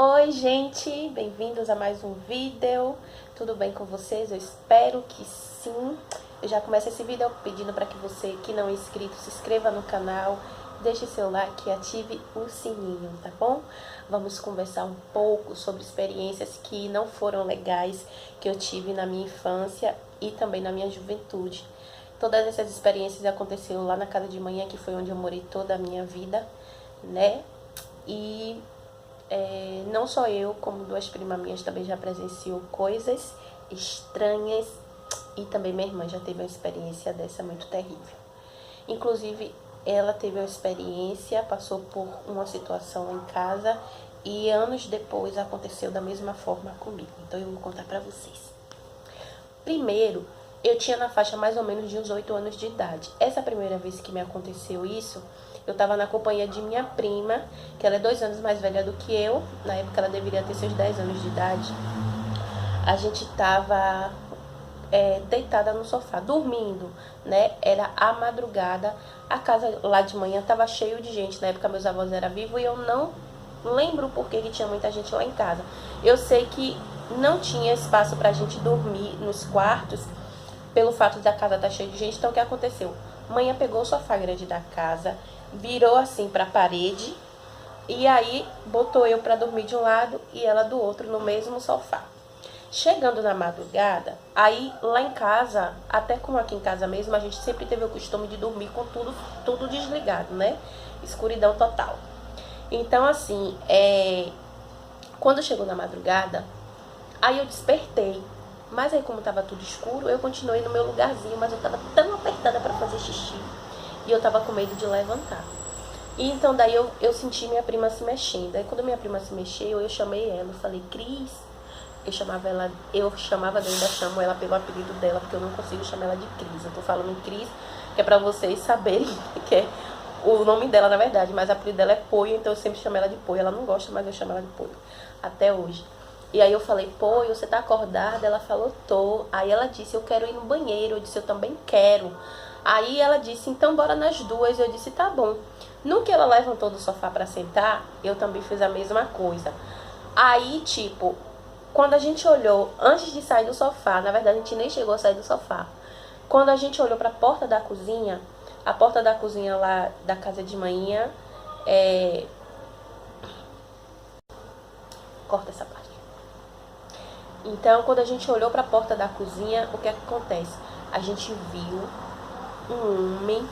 Oi gente, bem-vindos a mais um vídeo. Tudo bem com vocês? Eu espero que sim. Eu já começo esse vídeo pedindo para que você que não é inscrito se inscreva no canal, deixe seu like e ative o sininho, tá bom? Vamos conversar um pouco sobre experiências que não foram legais que eu tive na minha infância e também na minha juventude. Todas essas experiências aconteceram lá na casa de manhã, que foi onde eu morei toda a minha vida, né? E não só eu, como duas primas minhas também já presenciou coisas estranhas e também minha irmã já teve uma experiência dessa muito terrível. Inclusive, ela teve uma experiência, passou por uma situação em casa e anos depois aconteceu da mesma forma comigo. Então eu vou contar pra vocês. Primeiro, eu tinha na faixa mais ou menos de uns 8 anos de idade. Essa primeira vez que me aconteceu isso, eu tava na companhia de minha prima, que ela é 2 anos mais velha do que eu. Na época ela deveria ter seus 10 anos de idade. A gente tava deitada no sofá, dormindo, né? Era a madrugada. A casa lá de manhã tava cheio de gente. Na época meus avós eram vivos e eu não lembro por que tinha muita gente lá em casa. Eu sei que não tinha espaço pra gente dormir nos quartos, pelo fato da casa estar cheia de gente. Então o que aconteceu? Manhã pegou o sofá grande da casa, virou assim pra parede e aí botou eu pra dormir de um lado e ela do outro no mesmo sofá. Chegando na madrugada, aí lá em casa, até como aqui em casa mesmo, a gente sempre teve o costume de dormir com tudo desligado, né? Escuridão total. Então assim, quando chegou na madrugada, aí eu despertei. Mas aí como tava tudo escuro, eu continuei no meu lugarzinho, mas eu tava tão apertada pra fazer xixi. E eu tava com medo de levantar. E então daí eu senti minha prima se mexendo. Aí quando minha prima se mexeu, eu chamei ela, eu falei, Cris. Eu chamava ela, eu ainda chamo ela pelo apelido dela, porque eu não consigo chamar ela de Cris. Eu tô falando Cris, que é pra vocês saberem que é o nome dela na verdade, mas o apelido dela é Poio, então eu sempre chamo ela de Poio. Ela não gosta, mas eu chamo ela de Poio, até hoje. E aí eu falei, Poio, você tá acordada? Ela falou, tô. Aí ela disse, eu quero ir no banheiro. Eu disse, eu também quero. Aí ela disse, então bora nas duas. Eu disse, tá bom. No que ela levantou do sofá pra sentar, eu também fiz a mesma coisa. Aí, tipo, quando a gente olhou, antes de sair do sofá, na verdade a gente nem chegou a sair do sofá. Quando a gente olhou pra porta da cozinha, a porta da cozinha lá da casa de manhã, corta essa parte. Então, quando a gente olhou para a porta da cozinha, o que é que acontece? A gente viu um homem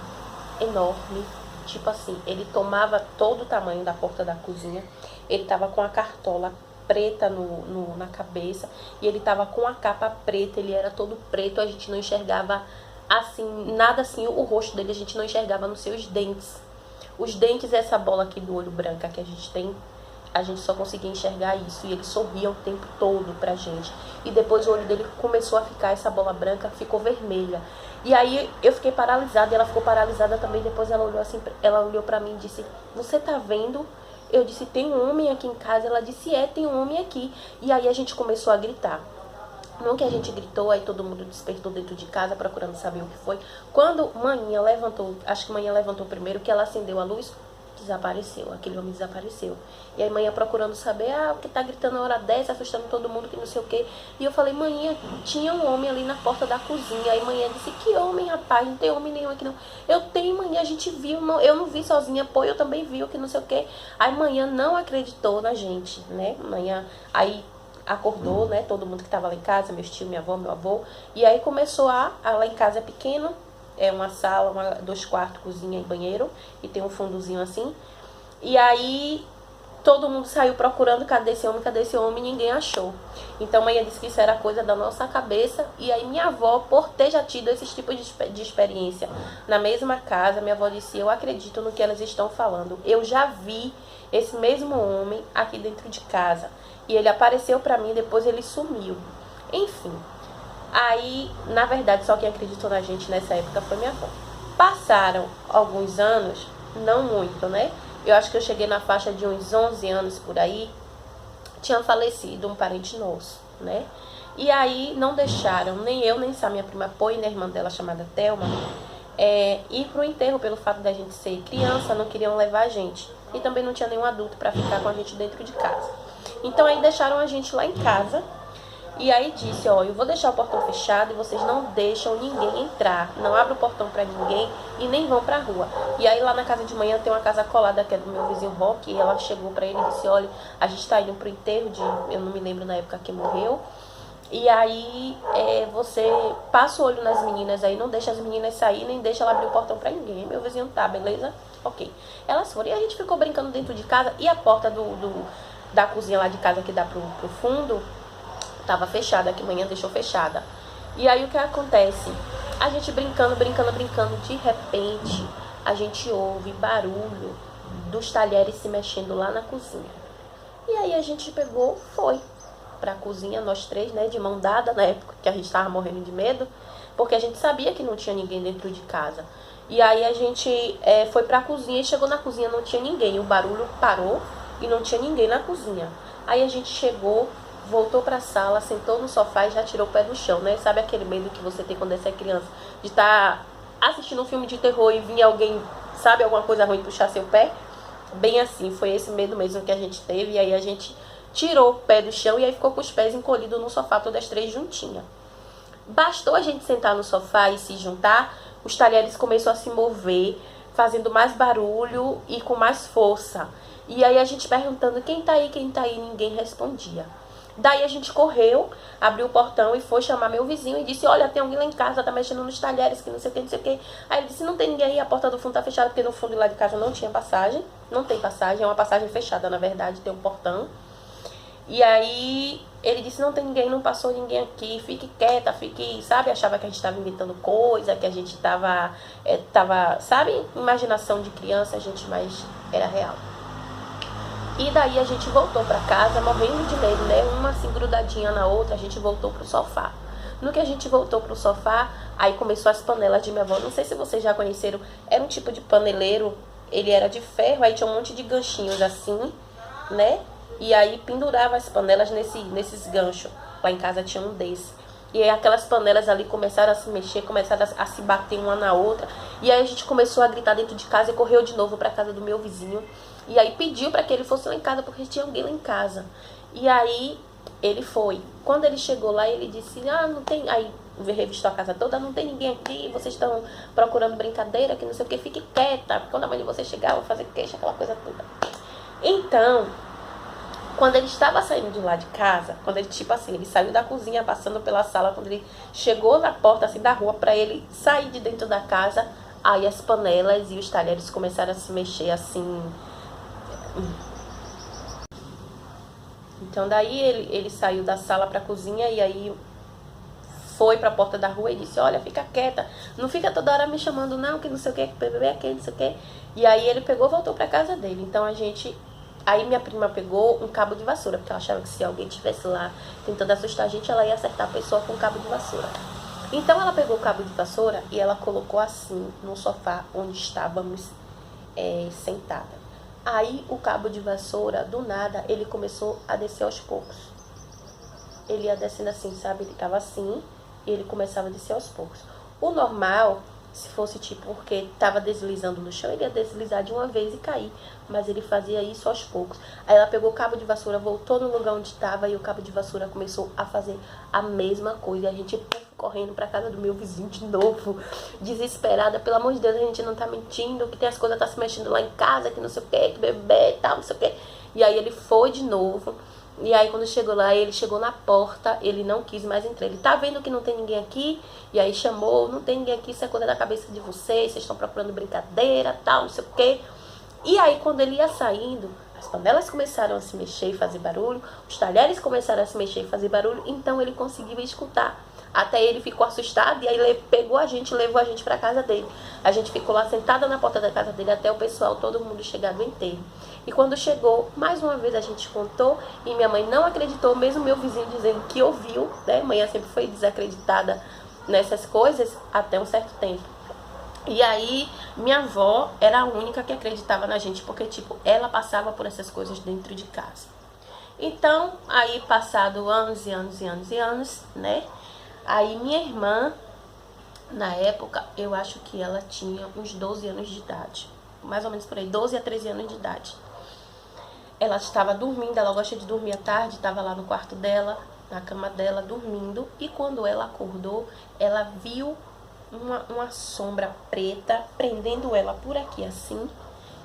enorme, tipo assim, ele tomava todo o tamanho da porta da cozinha, ele tava com a cartola preta na cabeça, e ele tava com a capa preta, ele era todo preto, a gente não enxergava assim, nada assim, o rosto dele a gente não enxergava nos seus dentes. Os dentes, essa bola aqui do olho branca que a gente tem, a gente só conseguia enxergar isso. E ele sorria o tempo todo pra gente. E depois o olho dele começou a ficar, essa bola branca ficou vermelha. E aí eu fiquei paralisada e ela ficou paralisada também. Depois ela olhou assim, ela olhou pra mim e disse, você tá vendo? Eu disse, tem um homem aqui em casa. Ela disse, tem um homem aqui. E aí a gente começou a gritar. No que a gente gritou, aí todo mundo despertou dentro de casa procurando saber o que foi. Quando manhã levantou, acho que manhã levantou primeiro, que ela acendeu a luz, desapareceu, aquele homem desapareceu. E aí manhã procurando saber, o que tá gritando a hora dessa, assustando todo mundo, que não sei o que. E eu falei, manhã, tinha um homem ali na porta da cozinha. Aí manhã disse, que homem, rapaz, não tem homem nenhum aqui não. Eu tenho, manhã, a gente viu, não, eu não vi sozinha, pô, eu também vi, que não sei o que. Aí manhã não acreditou na gente, né, manhã, aí acordou, né, todo mundo que tava lá em casa, meus tios, minha avó, meu avô. E aí começou lá em casa é pequeno, é uma sala, 2 quartos, cozinha e banheiro, e tem um fundozinho assim. E aí todo mundo saiu procurando, cadê esse homem, ninguém achou. Então mãe disse que isso era coisa da nossa cabeça. E aí minha avó, por ter já tido esses tipos de experiência na mesma casa, minha avó disse, eu acredito no que elas estão falando. Eu já vi esse mesmo homem aqui dentro de casa. E ele apareceu pra mim, depois ele sumiu. Enfim. Aí, na verdade, só quem acreditou na gente nessa época foi minha avó. Passaram alguns anos, não muito, né? Eu acho que eu cheguei na faixa de uns 11 anos por aí. Tinha falecido um parente nosso, né? E aí não deixaram, nem eu, nem essa minha prima Poi, né, irmã dela chamada Thelma, ir pro enterro pelo fato da gente ser criança, não queriam levar a gente. e também não tinha nenhum adulto para ficar com a gente dentro de casa. Então aí deixaram a gente lá em casa. E aí disse, ó, eu vou deixar o portão fechado e vocês não deixam ninguém entrar. Não abre o portão pra ninguém e nem vão pra rua. E aí lá na casa de manhã tem uma casa colada que é do meu vizinho Roque. E ela chegou pra ele e disse, olha, a gente tá indo pro enterro de... Eu não me lembro na época que morreu. E aí você passa o olho nas meninas aí, não deixa as meninas sair, nem deixa ela abrir o portão pra ninguém. Meu vizinho tá, beleza? Ok. Elas foram e a gente ficou brincando dentro de casa. E a porta da cozinha lá de casa que dá pro fundo... Tava fechada, que manhã deixou fechada. E aí o que acontece? A gente brincando, de repente a gente ouve barulho dos talheres se mexendo lá na cozinha. E aí a gente pegou, foi pra cozinha, nós três, né, de mão dada, na época que a gente tava morrendo de medo, porque a gente sabia que não tinha ninguém dentro de casa. E aí a gente foi pra cozinha e chegou na cozinha, não tinha ninguém. O barulho parou e não tinha ninguém na cozinha. Aí a gente chegou, voltou pra sala, sentou no sofá e já tirou o pé do chão, né? Sabe aquele medo que você tem quando você é criança? De estar assistindo um filme de terror e vir alguém, sabe, alguma coisa ruim puxar seu pé? Bem assim, foi esse medo mesmo que a gente teve. E aí a gente tirou o pé do chão e aí ficou com os pés encolhidos no sofá, todas três juntinhas. Bastou a gente sentar no sofá e se juntar, os talheres começaram a se mover, fazendo mais barulho e com mais força. E aí a gente perguntando, quem tá aí, ninguém respondia. Daí a gente correu, abriu o portão e foi chamar meu vizinho e disse, olha, tem alguém lá em casa, tá mexendo nos talheres, que não sei o que, não sei o que. Aí ele disse, não tem ninguém aí, a porta do fundo tá fechada, porque no fundo lá de casa não tinha passagem. Não tem passagem, é uma passagem fechada, na verdade, tem um portão. E aí ele disse, não tem ninguém, não passou ninguém aqui, fique quieta, fique, sabe, achava que a gente tava inventando coisa, que a gente tava, sabe, imaginação de criança, a gente, mas era real. E daí a gente voltou pra casa, morrendo de medo, né? Uma assim grudadinha na outra, a gente voltou pro sofá. No que a gente voltou pro sofá, aí começou as panelas de minha avó. Não sei se vocês já conheceram, era um tipo de paneleiro, ele era de ferro, aí tinha um monte de ganchinhos assim, né? E aí pendurava as panelas nesses ganchos. Lá em casa tinha um desse. E aí aquelas panelas ali começaram a se mexer, começaram a se bater uma na outra. E aí a gente começou a gritar dentro de casa e correu de novo pra casa do meu vizinho. E aí pediu pra que ele fosse lá em casa, porque tinha alguém lá em casa. E aí ele foi. Quando ele chegou lá, ele disse, não tem... Aí revistou a casa toda, não tem ninguém aqui, vocês estão procurando brincadeira, que não sei o que, fique quieta. Quando a mãe de vocês chegar, eu vou fazer queixa, aquela coisa toda. Então... Quando ele estava saindo de lá de casa, quando ele, tipo assim, ele saiu da cozinha, passando pela sala, quando ele chegou na porta, assim, da rua, pra ele sair de dentro da casa, aí as panelas e os talheres começaram a se mexer, assim. Então, daí ele saiu da sala pra cozinha e aí foi pra porta da rua e disse, olha, fica quieta, não fica toda hora me chamando, não, que não sei o que bebê aqui, não sei o que. E aí ele pegou e voltou pra casa dele. Então, Aí minha prima pegou um cabo de vassoura, porque ela achava que se alguém estivesse lá tentando assustar a gente, ela ia acertar a pessoa com um cabo de vassoura. Então ela pegou o cabo de vassoura e ela colocou assim no sofá onde estávamos sentada. Aí o cabo de vassoura, do nada, ele começou a descer aos poucos. Ele ia descendo assim, sabe? Ele tava assim e ele começava a descer aos poucos. O normal... Se fosse tipo porque estava deslizando no chão, ele ia deslizar de uma vez e cair. Mas ele fazia isso aos poucos. Aí ela pegou o cabo de vassoura, voltou no lugar onde estava e o cabo de vassoura começou a fazer a mesma coisa. E a gente correndo pra casa do meu vizinho de novo, desesperada. Pelo amor de Deus, a gente não tá mentindo, que tem as coisas tá se mexendo lá em casa, que não sei o que, que bebê e tal, não sei o que. E aí ele foi de novo. E aí quando chegou lá, ele chegou na porta, ele não quis mais entrar. Ele tá vendo que não tem ninguém aqui? E aí chamou, não tem ninguém aqui, isso é coisa da cabeça de vocês estão procurando brincadeira, tal, não sei o quê. E aí quando ele ia saindo, as panelas começaram a se mexer e fazer barulho, os talheres começaram a se mexer e fazer barulho, então ele conseguiu escutar. Até ele ficou assustado e aí ele pegou a gente, levou a gente pra casa dele. A gente ficou lá sentada na porta da casa dele até o pessoal, todo mundo chegar do enterro. E quando chegou, mais uma vez a gente contou e minha mãe não acreditou, mesmo meu vizinho dizendo que ouviu, né? Mãe sempre foi desacreditada nessas coisas até um certo tempo. E aí, minha avó era a única que acreditava na gente, porque, tipo, ela passava por essas coisas dentro de casa. Então, aí, passado anos e anos e anos e anos, né? Aí, minha irmã, na época, eu acho que ela tinha uns 12 anos de idade. mais ou menos por aí, 12 a 13 anos de idade. Ela estava dormindo, ela gosta de dormir à tarde, estava lá no quarto dela, na cama dela, dormindo. E quando ela acordou, ela viu uma sombra preta prendendo ela por aqui, assim.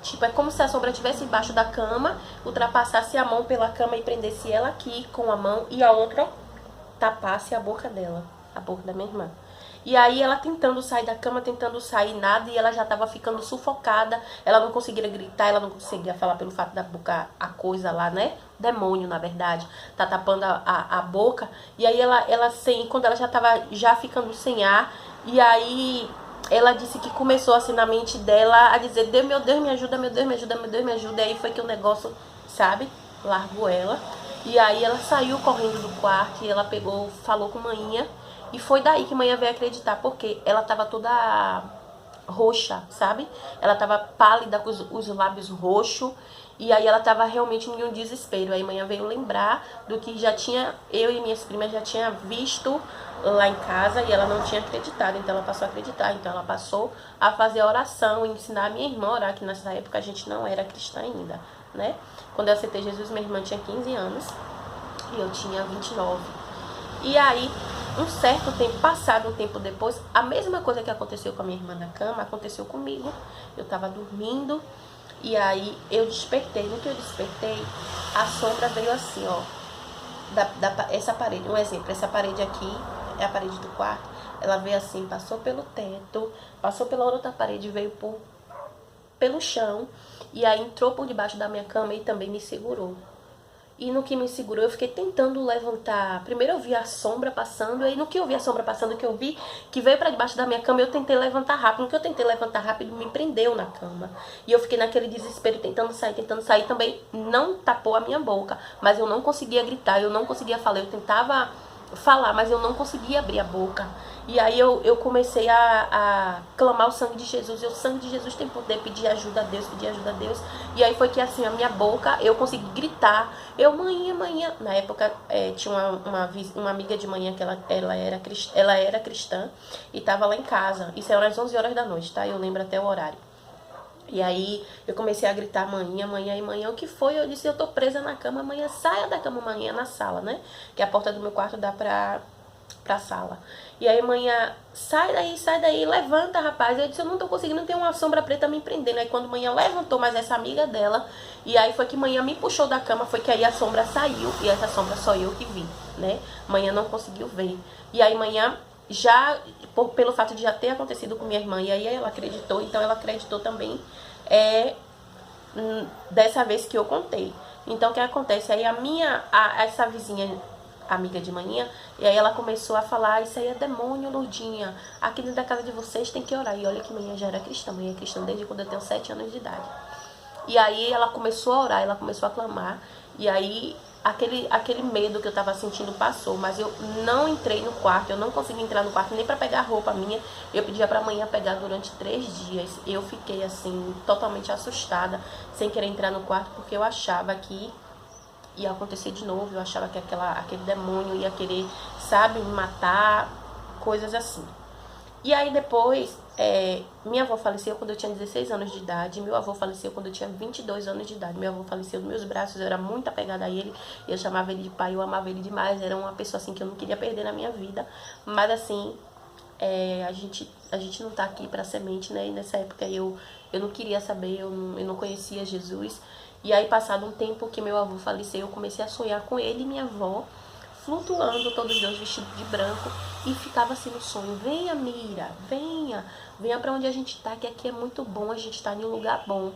Tipo, é como se a sombra estivesse embaixo da cama, ultrapassasse a mão pela cama e prendesse ela aqui com a mão e a outra tapasse a boca dela, a boca da minha irmã. E aí ela tentando sair da cama, tentando sair, nada, e ela já tava ficando sufocada, ela não conseguia gritar, ela não conseguia falar pelo fato da boca, a coisa lá, né? Demônio, na verdade, tá tapando a boca. E aí ela sem, quando ela já tava ficando sem ar, e aí ela disse que começou assim na mente dela a dizer, Deus, meu Deus, me ajuda, meu Deus, me ajuda, meu Deus, me ajuda. E aí foi que o negócio, sabe, largou ela. E aí ela saiu correndo do quarto e ela pegou, falou com manhinha. E foi daí que manhã veio acreditar, porque ela tava toda roxa, sabe? Ela tava pálida, com os lábios roxos. E aí ela tava realmente em um desespero. Aí manhã veio lembrar do que já tinha, eu e minhas primas já tinha visto lá em casa e ela não tinha acreditado. Então ela passou a acreditar. Então ela passou a fazer a oração e ensinar a minha irmã a orar, que nessa época a gente não era cristã ainda, né? Quando eu aceitei Jesus, minha irmã tinha 15 anos e eu tinha 29. E aí, um certo tempo, passado um tempo depois, a mesma coisa que aconteceu com a minha irmã na cama, aconteceu comigo. Eu tava dormindo e aí eu despertei. No que eu despertei, a sombra veio assim, ó, essa parede, um exemplo, essa parede aqui é a parede do quarto. Ela veio assim, passou pelo teto, passou pela outra parede, veio pelo chão e aí entrou por debaixo da minha cama e também me segurou. E no que me segurou, eu fiquei tentando levantar. Primeiro eu vi a sombra passando, e aí no que eu vi a sombra passando, que eu vi que veio pra debaixo da minha cama, eu tentei levantar rápido. No que eu tentei levantar rápido, me prendeu na cama. E eu fiquei naquele desespero, tentando sair. Também não tapou a minha boca, mas eu não conseguia gritar, eu não conseguia falar. Eu tentava falar, mas eu não conseguia abrir a boca. E aí eu comecei a clamar o sangue de Jesus. E o sangue de Jesus tem poder, pedir ajuda a Deus, pedir ajuda a Deus. E aí foi que assim, a minha boca, eu consegui gritar. Eu, manhã. Na época tinha uma amiga de manhã que ela era cristã e tava lá em casa. Isso era às 11 horas da noite, tá? Eu lembro até o horário. E aí eu comecei a gritar, manhã, o que foi? Eu disse, eu tô presa na cama, manhã, saia da cama, manhã, na sala, né? Que a porta do meu quarto dá pra sala. E aí manhã, sai daí, levanta, rapaz. Eu disse, eu não tô conseguindo, ter uma sombra preta me prendendo. Aí quando manhã levantou, mas essa amiga dela, e aí foi que manhã me puxou da cama, foi que aí a sombra saiu, e essa sombra só eu que vi, né? Manhã não conseguiu ver. E aí manhã, já, pelo fato de já ter acontecido com minha irmã, e aí ela acreditou, então ela acreditou também dessa vez que eu contei. Então o que acontece? Aí essa vizinha amiga de manhã, e aí ela começou a falar, isso aí é demônio, Lourdinha, aqui dentro da casa de vocês tem que orar. E olha que manhã já era cristã, manhã é cristã desde quando eu tenho 7 anos de idade. E aí ela começou a orar, ela começou a clamar, e aí aquele medo que eu tava sentindo passou, mas eu não entrei no quarto, eu não consegui entrar no quarto nem pra pegar a roupa minha. Eu pedia pra manhã pegar durante 3 dias. Eu fiquei assim, totalmente assustada, sem querer entrar no quarto, porque eu achava que ia acontecer de novo, eu achava que aquele demônio ia querer, sabe, me matar, coisas assim. E aí depois, minha avó faleceu quando eu tinha 16 anos de idade, meu avô faleceu quando eu tinha 22 anos de idade. Meu avô faleceu nos meus braços, eu era muito apegada a ele, eu chamava ele de pai, eu amava ele demais, era uma pessoa assim que eu não queria perder na minha vida. Mas assim, a gente não tá aqui pra semente, né? E nessa época eu não queria saber, eu não conhecia Jesus. E aí, passado um tempo que meu avô faleceu, eu comecei a sonhar com ele e minha avó, flutuando, todos os dois vestidos de branco, e ficava assim no sonho, venha Mira, venha pra onde a gente tá, que aqui é muito bom, a gente tá em um lugar bom.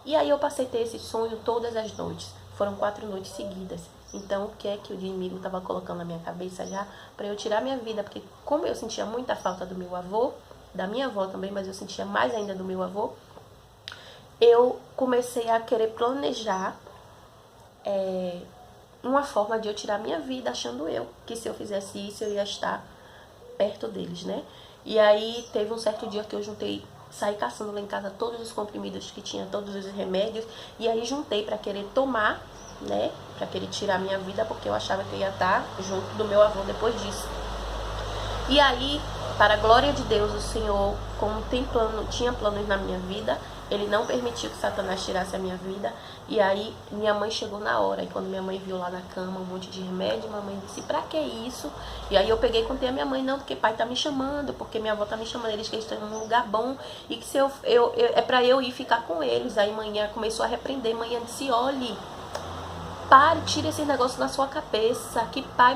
E aí eu passei a ter esse sonho todas as noites, foram 4 noites seguidas. Então, o que é que o inimigo estava colocando na minha cabeça já, para eu tirar minha vida, porque como eu sentia muita falta do meu avô, da minha avó também, mas eu sentia mais ainda do meu avô, eu comecei a querer planejar uma forma de eu tirar minha vida, achando eu que se eu fizesse isso, eu ia estar perto deles, né? E aí, teve um certo dia que eu saí caçando lá em casa todos os comprimidos que tinha, todos os remédios, e aí juntei para querer tomar, né? Para querer tirar minha vida, porque eu achava que eu ia estar junto do meu avô depois disso. E aí, para a glória de Deus, o Senhor, como tinha planos na minha vida, Ele não permitiu que Satanás tirasse a minha vida. E aí minha mãe chegou na hora. E quando minha mãe viu lá na cama um monte de remédio, minha mãe disse, pra que isso? E aí eu peguei e contei a minha mãe, não, porque pai tá me chamando, porque minha avó tá me chamando, eles que estão em um lugar bom. E que se é pra eu ir ficar com eles. Aí manhã começou a repreender. Manhã disse, olhe, pare, tire esse negócio da sua cabeça, que pai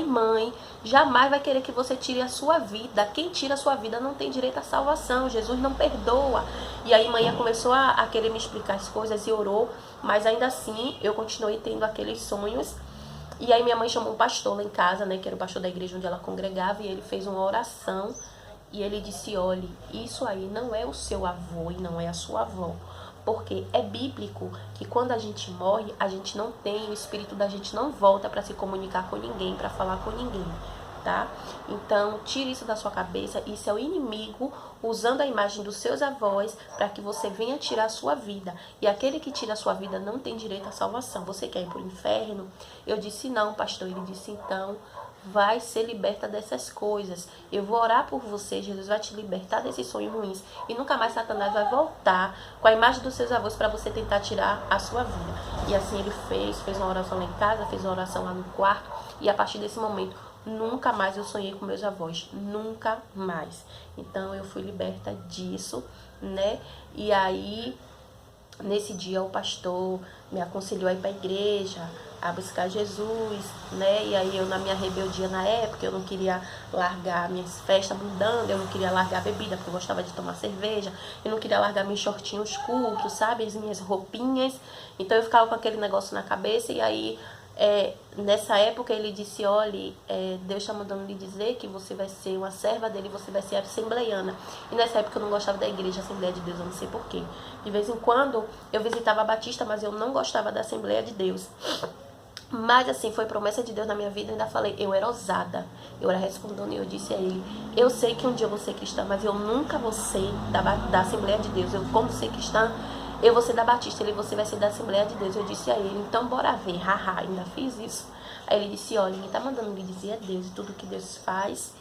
e mãe jamais vai querer que você tire a sua vida. Quem tira a sua vida não tem direito à salvação. Jesus não perdoa. E aí manhã começou a querer me explicar as coisas e orou, mas ainda assim eu continuei tendo aqueles sonhos. E aí minha mãe chamou um pastor lá em casa, né, que era o pastor da igreja onde ela congregava, e ele fez uma oração e ele disse, olhe, isso aí não é o seu avô e não é a sua avó. Porque é bíblico que quando a gente morre, a gente não tem, o espírito da gente não volta para se comunicar com ninguém, para falar com ninguém, tá? Então, tire isso da sua cabeça, isso é o inimigo usando a imagem dos seus avós para que você venha tirar a sua vida. E aquele que tira a sua vida não tem direito à salvação. Você quer ir para o inferno? Eu disse não, pastor. Ele disse então, vai ser liberta dessas coisas. Eu vou orar por você, Jesus vai te libertar desses sonhos ruins. E nunca mais Satanás vai voltar com a imagem dos seus avós para você tentar tirar a sua vida. E assim ele fez uma oração lá em casa, fez uma oração lá no quarto. E a partir desse momento, nunca mais eu sonhei com meus avós. Nunca mais. Então eu fui liberta disso, né? E aí, nesse dia o pastor me aconselhou a ir para a igreja, a buscar Jesus, né? E aí eu, na minha rebeldia na época, eu não queria largar minhas festas mudando, eu não queria largar a bebida, porque eu gostava de tomar cerveja, eu não queria largar meus shortinhos curtos, sabe? As minhas roupinhas. Então eu ficava com aquele negócio na cabeça e aí... nessa época ele disse, olha, Deus está mandando lhe dizer que você vai ser uma serva dele, você vai ser assembleiana. E nessa época eu não gostava da igreja, Assembleia de Deus, eu não sei porquê. De vez em quando eu visitava a Batista, mas eu não gostava da Assembleia de Deus. Mas assim, foi promessa de Deus na minha vida, eu ainda falei, eu era ousada. Eu era respondendo e eu disse a ele, eu sei que um dia eu vou ser cristã, mas eu nunca vou ser da Assembleia de Deus. Eu, como ser cristã, eu vou ser da Batista, você vai ser da Assembleia de Deus. Eu disse a ele, então bora ver, haha, ainda fiz isso. Aí ele disse, olha, quem tá mandando lhe dizer é Deus, e tudo que Deus faz,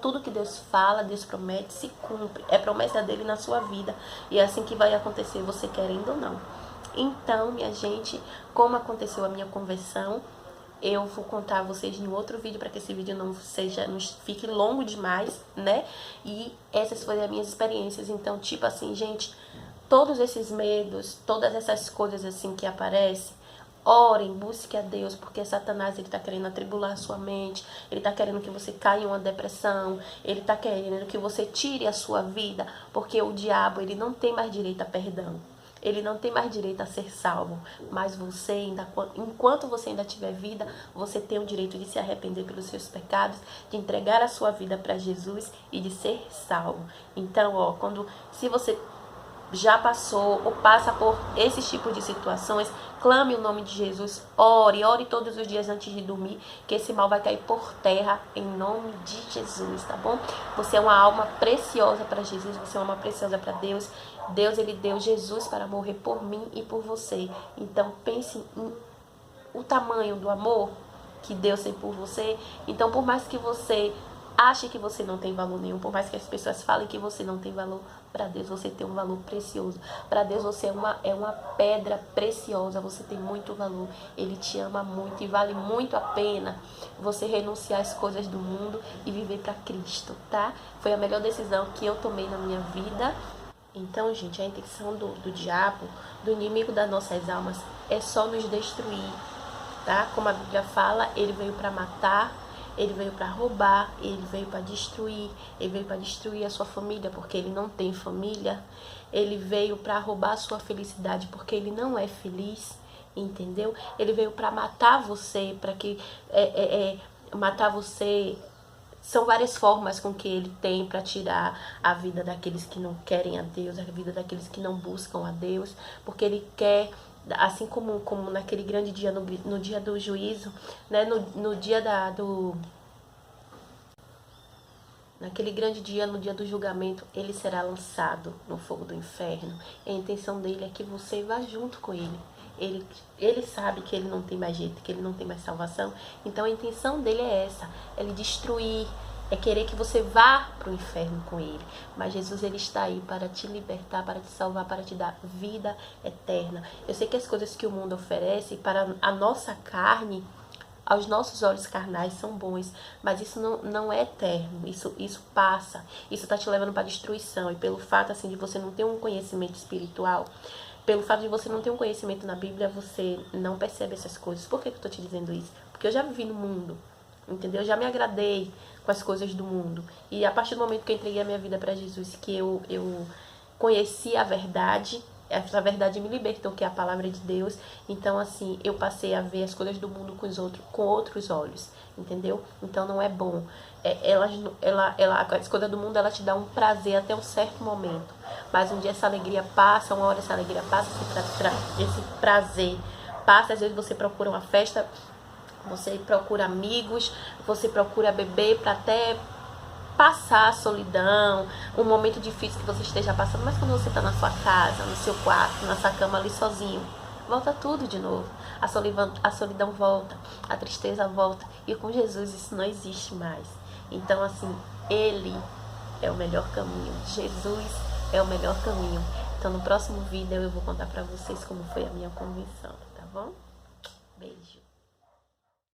tudo que Deus fala, Deus promete, se cumpre. É promessa dele na sua vida, e é assim que vai acontecer, você querendo ou não. Então, minha gente, como aconteceu a minha conversão, eu vou contar a vocês em outro vídeo, para que esse vídeo não fique longo demais, né? E essas foram as minhas experiências. Então, tipo assim, gente, todos esses medos, todas essas coisas assim que aparecem, orem, busque a Deus, porque Satanás, ele tá querendo atribular a sua mente, ele tá querendo que você caia em uma depressão, ele tá querendo que você tire a sua vida, porque o diabo, ele não tem mais direito a perdão. Ele não tem mais direito a ser salvo, mas você ainda, enquanto você ainda tiver vida, você tem o direito de se arrepender pelos seus pecados, de entregar a sua vida para Jesus e de ser salvo. Então, ó, se você já passou ou passa por esses tipos de situações, clame o nome de Jesus, ore todos os dias antes de dormir, que esse mal vai cair por terra em nome de Jesus, tá bom? Você é uma alma preciosa para Jesus, você é uma alma preciosa para Deus. Deus, ele deu Jesus para morrer por mim e por você. Então pense o tamanho do amor que Deus tem por você. Então, por mais que você ache que você não tem valor nenhum, por mais que as pessoas falem que você não tem valor, para Deus você tem um valor precioso. Para Deus você é uma pedra preciosa, você tem muito valor. Ele te ama muito e vale muito a pena você renunciar às coisas do mundo e viver para Cristo, tá? Foi a melhor decisão que eu tomei na minha vida. Então, gente, a intenção do diabo, do inimigo das nossas almas, é só nos destruir, tá? Como a Bíblia fala, ele veio para matar, ele veio para roubar, ele veio para destruir, ele veio para destruir a sua família, porque ele não tem família. Ele veio para roubar a sua felicidade, porque ele não é feliz, entendeu? Ele veio para matar você, para que matar você. São várias formas com que ele tem para tirar a vida daqueles que não querem a Deus, a vida daqueles que não buscam a Deus, porque ele quer, assim como naquele grande dia, no dia do juízo, né, no dia naquele grande dia, no dia do julgamento, ele será lançado no fogo do inferno. E a intenção dele é que você vá junto com ele. Ele sabe que ele não tem mais jeito, que ele não tem mais salvação. Então a intenção dele é essa, ele destruir, é querer que você vá para o inferno com ele. Mas Jesus, ele está aí para te libertar, para te salvar, para te dar vida eterna. Eu sei que as coisas que o mundo oferece para a nossa carne, aos nossos olhos carnais, são bons, mas isso não é eterno, isso passa, isso está te levando para a destruição. E pelo fato assim de você não ter um conhecimento espiritual, pelo fato de você não ter um conhecimento na Bíblia, você não percebe essas coisas. Por que eu estou te dizendo isso? Porque eu já vivi no mundo, entendeu? Eu já me agradei com as coisas do mundo. E a partir do momento que eu entreguei a minha vida para Jesus, que eu conheci a verdade, essa verdade me libertou, que é a palavra de Deus. Então, assim, eu passei a ver as coisas do mundo com outros olhos, entendeu? Então, não é bom. As coisas do mundo, ela te dá um prazer até um certo momento. Mas um dia essa alegria passa, uma hora essa alegria passa, esse prazer passa. Às vezes você procura uma festa, você procura amigos, você procura beber para até passar a solidão, um momento difícil que você esteja passando. Mas quando você está na sua casa, no seu quarto, na sua cama ali sozinho, volta tudo de novo. A solidão volta, a tristeza volta. E com Jesus isso não existe mais. Então, assim, Ele é o melhor caminho. Jesus é o melhor caminho. Então, no próximo vídeo eu vou contar pra vocês como foi a minha conversão, tá bom? Beijo.